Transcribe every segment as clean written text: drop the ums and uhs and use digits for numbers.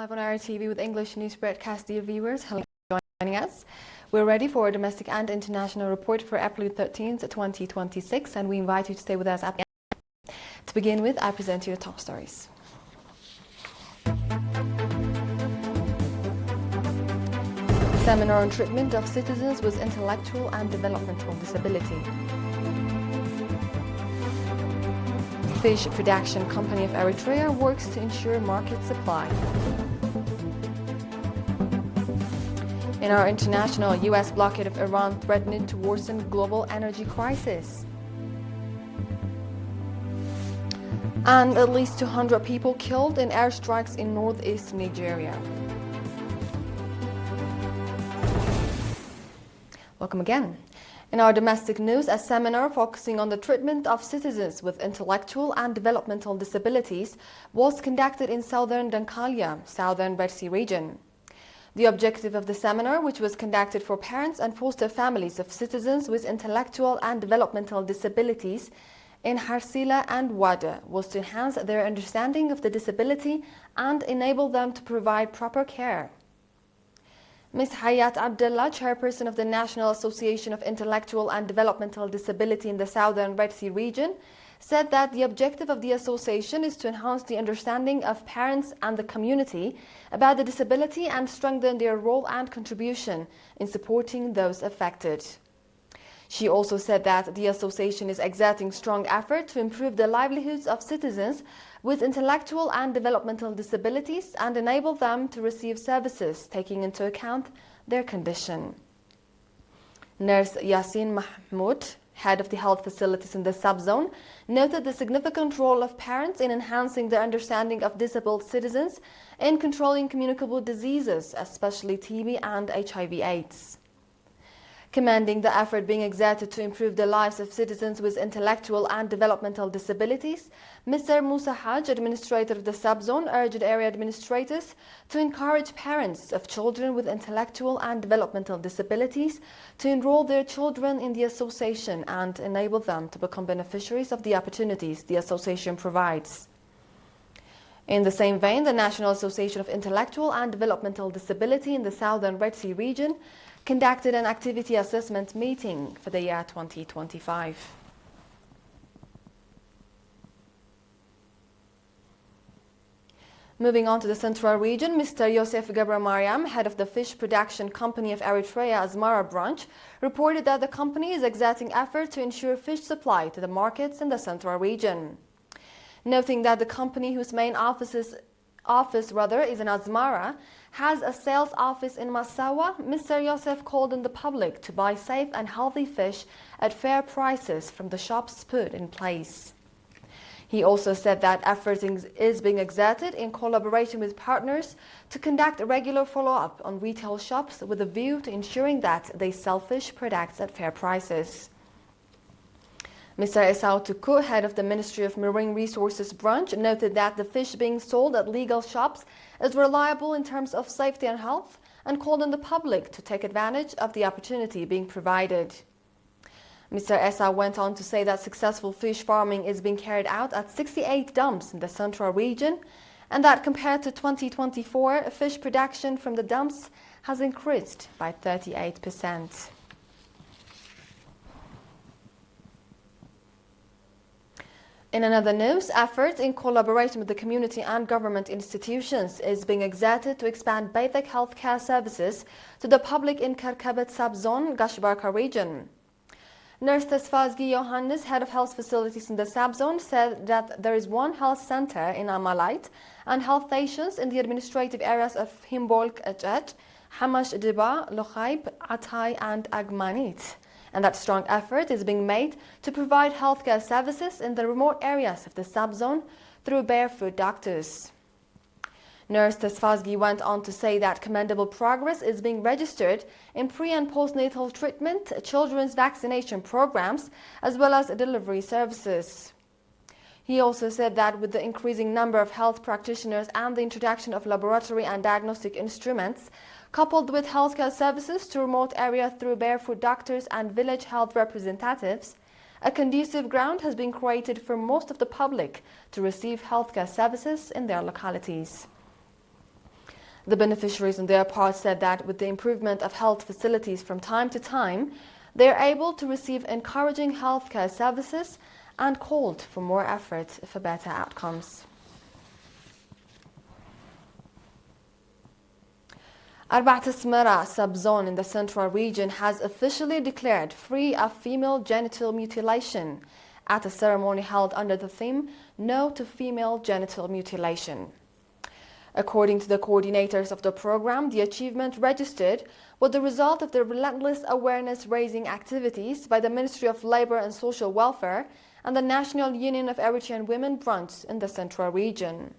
live on ERi-TV with English news broadcast, dear viewers. Hello for joining us. We're ready for a domestic and international report for April 13th, 2026, and we invite you to stay with us at the end. To begin with, I present you the top stories. Seminar on treatment of citizens with intellectual and developmental disability. Fish production company of Eritrea works to ensure market supply. In our international, U.S. blockade of Iran threatened to worsen global energy crisis. And at least 200 people killed in airstrikes in northeast Nigeria. Welcome again. In our domestic news, a seminar focusing on the treatment of citizens with intellectual and developmental disabilities was conducted in southern Dankalia, southern Red Sea region. The objective of the seminar, which was conducted for parents and foster families of citizens with intellectual and developmental disabilities in Harsila and Wada, was to enhance their understanding of the disability and enable them to provide proper care. Ms. Hayat Abdullah, chairperson of the National Association of Intellectual and Developmental Disability in the Southern Red Sea region, said that the objective of the association is to enhance the understanding of parents and the community about the disability and strengthen their role and contribution in supporting those affected. She also said that the association is exerting strong effort to improve the livelihoods of citizens with intellectual and developmental disabilities and enable them to receive services taking into account their condition. Nurse Yasin Mahmoud, head of the health facilities in the subzone, noted the significant role of parents in enhancing the understanding of disabled citizens in controlling communicable diseases, especially TB and HIV/AIDS. Commending the effort being exerted to improve the lives of citizens with intellectual and developmental disabilities, Mr. Musa Haj, administrator of the subzone, urged area administrators to encourage parents of children with intellectual and developmental disabilities to enroll their children in the association and enable them to become beneficiaries of the opportunities the association provides. In the same vein, the National Association of Intellectual and Developmental Disability in the Southern Red Sea region conducted an activity assessment meeting for the year 2025. Moving on to the Central region, Mr. Yosef Gabra Mariam, head of the fish production company of Eritrea Asmara branch, reported that the company is exerting effort to ensure fish supply to the markets in the Central region. Noting that the company, whose main office is in Asmara, has a sales office in Massawa, Mr. Yosef called on the public to buy safe and healthy fish at fair prices from the shops put in place. He also said that effort is being exerted in collaboration with partners to conduct a regular follow-up on retail shops with a view to ensuring that they sell fish products at fair prices. Mr. Esau Tuku, head of the Ministry of Marine Resources branch, noted that the fish being sold at legal shops is reliable in terms of safety and health and called on the public to take advantage of the opportunity being provided. Mr. Esau went on to say that successful fish farming is being carried out at 68 dumps in the Central region and that compared to 2024, fish production from the dumps has increased by 38%. In another news, effort in collaboration with the community and government institutions is being exerted to expand basic healthcare services to the public in Karkabat subzone, Gashbarka region. Nurse Tesfazgi Yohannes, head of health facilities in the subzone, said that there is one health center in Amalite and health stations in the administrative areas of Himbolk Ajat, Hamash Diba, Lokhaib, Atay and Agmanit, and that strong effort is being made to provide healthcare services in the remote areas of the subzone through barefoot doctors. Nurse Tesfazgi went on to say that commendable progress is being registered in pre- and postnatal treatment, children's vaccination programs, as well as delivery services. He also said that with the increasing number of health practitioners and the introduction of laboratory and diagnostic instruments, coupled with healthcare services to remote areas through barefoot doctors and village health representatives, a conducive ground has been created for most of the public to receive healthcare services in their localities. The beneficiaries on their part said that with the improvement of health facilities from time to time, they are able to receive encouraging healthcare services and called for more effort for better outcomes. Al-Smara subzone in the central region has officially declared free of female genital mutilation at a ceremony held under the theme No to Female Genital Mutilation. According to the coordinators of the program, the achievement registered was the result of the relentless awareness-raising activities by the Ministry of Labour and Social Welfare and the National Union of Eritrean Women branch in the central region.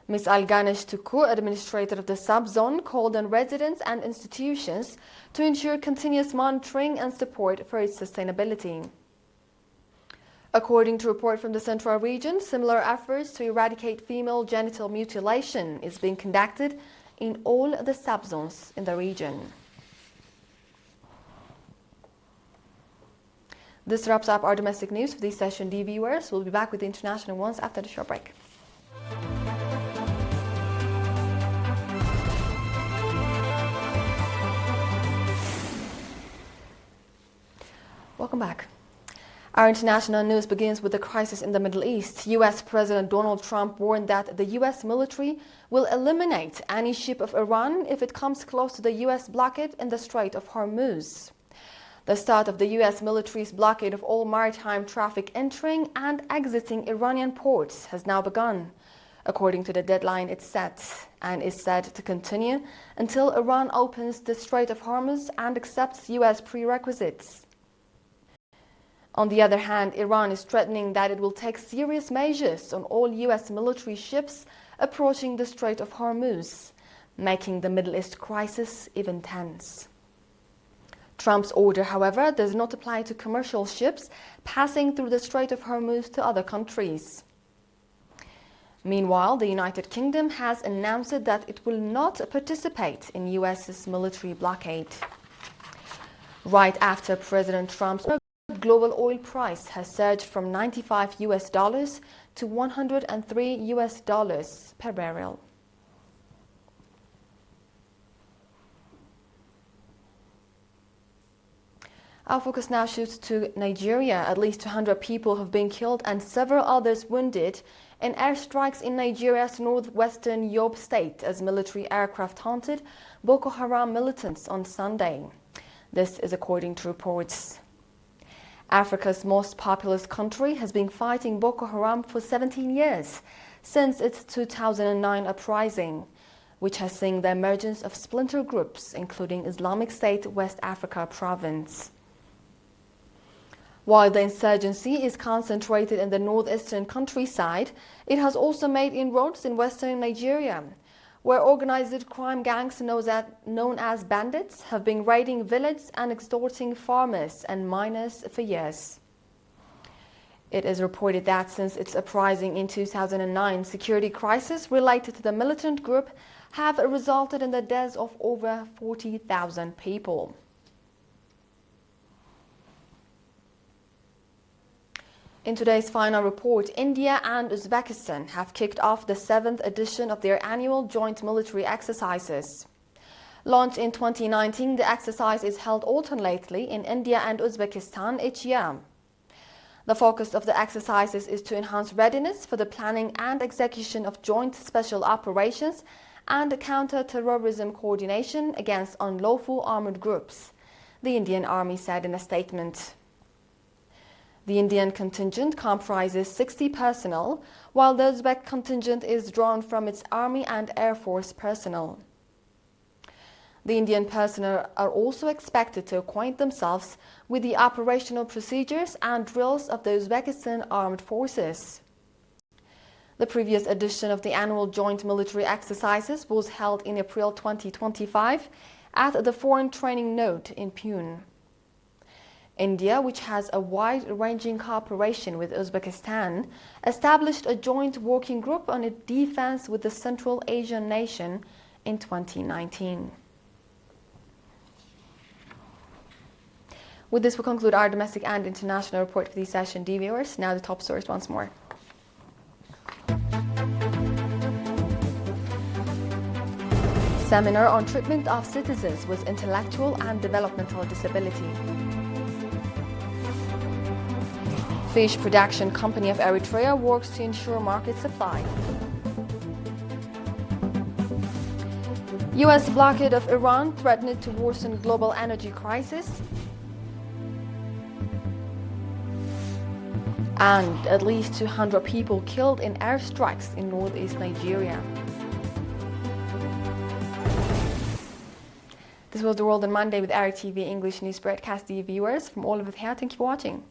Ms. Al-Ganesh Tuku, administrator of the subzone, called on residents and institutions to ensure continuous monitoring and support for its sustainability. According to a report from the central region, similar efforts to eradicate female genital mutilation is being conducted in all the subzones in the region. This wraps up our domestic news for this session, dear viewers. We'll be back with the international ones after the short break. Welcome back. Our international news begins with the crisis in the Middle East. U.S. President Donald Trump warned that the U.S. military will eliminate any ship of Iran if it comes close to the U.S. blockade in the Strait of Hormuz. The start of the U.S. military's blockade of all maritime traffic entering and exiting Iranian ports has now begun, according to the deadline it's set, and is said to continue until Iran opens the Strait of Hormuz and accepts U.S. prerequisites. On the other hand, Iran is threatening that it will take serious measures on all U.S. military ships approaching the Strait of Hormuz, making the Middle East crisis even tense. Trump's order, however, does not apply to commercial ships passing through the Strait of Hormuz to other countries. Meanwhile, the United Kingdom has announced that it will not participate in U.S.'s military blockade. Right after President Trump's global oil price has surged from $95 to $103 per barrel. Our focus now shifts to Nigeria. At least 200 people have been killed and several others wounded in airstrikes in Nigeria's northwestern Yobe state as military aircraft haunted Boko Haram militants on Sunday. This is according to reports. Africa's most populous country has been fighting Boko Haram for 17 years, since its 2009 uprising, which has seen the emergence of splinter groups, including Islamic State West Africa province. While the insurgency is concentrated in the northeastern countryside, it has also made inroads in western Nigeria, where organized crime gangs known as bandits have been raiding villages and extorting farmers and miners for years. It is reported that since its uprising in 2009, security crises related to the militant group have resulted in the deaths of over 40,000 people. In today's final report, India and Uzbekistan have kicked off the 7th edition of their annual joint military exercises. Launched in 2019, the exercise is held alternately in India and Uzbekistan each year. The focus of the exercises is to enhance readiness for the planning and execution of joint special operations and counter-terrorism coordination against unlawful armed groups, the Indian Army said in a statement. The Indian contingent comprises 60 personnel, while the Uzbek contingent is drawn from its Army and Air Force personnel. The Indian personnel are also expected to acquaint themselves with the operational procedures and drills of the Uzbekistan Armed Forces. The previous edition of the annual joint military exercises was held in April 2025 at the Foreign Training Node in Pune. India, which has a wide-ranging cooperation with Uzbekistan, established a joint working group on its defense with the Central Asian nation in 2019. With this, we conclude our domestic and international report for this session, dear viewers. Now the top stories once more. Seminar on treatment of citizens with intellectual and developmental disability. Fish production company of Eritrea works to ensure market supply. U.S. blockade of Iran threatened to worsen global energy crisis. And at least 200 people killed in airstrikes in northeast Nigeria. This was The World on Monday with ERi-TV English news broadcast. Dear viewers, from all of us here, thank you for watching.